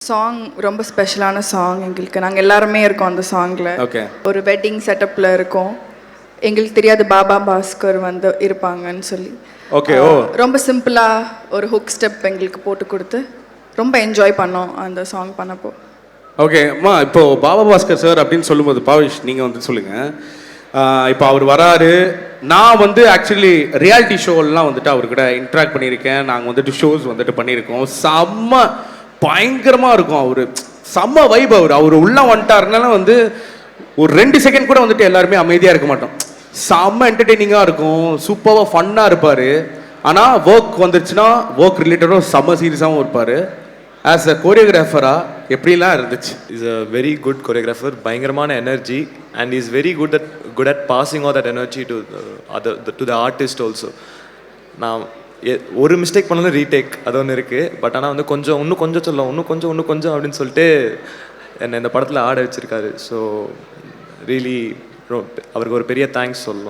Song ரொம்ப ஸ்பெஷலான song எங்களுக்கு. நாங்கள் எல்லாருமே இருக்கோம் அந்த சாங்கில். ஓகே. ஒரு வெட்டிங் செட்டப்பில் இருக்கோம். எங்களுக்கு தெரியாது பாபா பாஸ்கர் வந்து இருப்பாங்கன்னு சொல்லி. ஓகே. ஓ, ரொம்ப சிம்பிளாக ஒரு ஹுக் ஸ்டெப் எங்களுக்கு போட்டு கொடுத்து ரொம்ப என்ஜாய் பண்ணோம் அந்த சாங் பண்ணப்போ. ஓகே அம்மா, இப்போ பாபா பாஸ்கர் சார் அப்படின்னு சொல்லும்போது பாவிஷ் நீங்கள் வந்து சொல்லுங்கள். இப்போ அவர் வராரு. நான் வந்து ஆக்சுவலி ரியாலிட்டி ஷோலாம் வந்துட்டு அவர்கிட்ட இன்ட்ராக்ட் பண்ணியிருக்கேன். நாங்கள் வந்துட்டு ஷோஸ் வந்துட்டு பண்ணியிருக்கோம். செம்ம பயங்கரமாக இருக்கும் அவர். செம்ம வைப். அவர் உள்ளே வந்துட்டாருனால வந்து ஒரு 2 செகண்ட் கூட வந்துட்டு எல்லாருமே அமைதியாக இருக்க மாட்டோம். செம்ம என்டர்டெய்னிங்காக இருக்கும். சூப்பராக ஃபன்னாக இருப்பார். ஆனால் ஒர்க் வந்துருச்சுன்னா ஒர்க் ரிலேட்டடும் செம்ம சீரியஸாகவும் இருப்பார். ஆஸ் அ கோரியோகிராஃபராக எப்படிலாம் இருந்துச்சு? Is a very good choreographer. பயங்கரமான energy and is very good at passing all that energy to the artist also. நான் ஒரு மிஸ்டேக் பண்ணாலும் ரீடேக் அது ஒன்று இருக்குது. பட் ஆனால் வந்து இன்னும் கொஞ்சம் சொல்லலாம், இன்னும் கொஞ்சம் அப்படின்னு சொல்லிட்டு என்னை இந்த படத்தில் ஆட வச்சுருக்காரு. ஸோ ரியலி அவருக்கு ஒரு பெரிய தேங்க்ஸ் சொல்லணும்.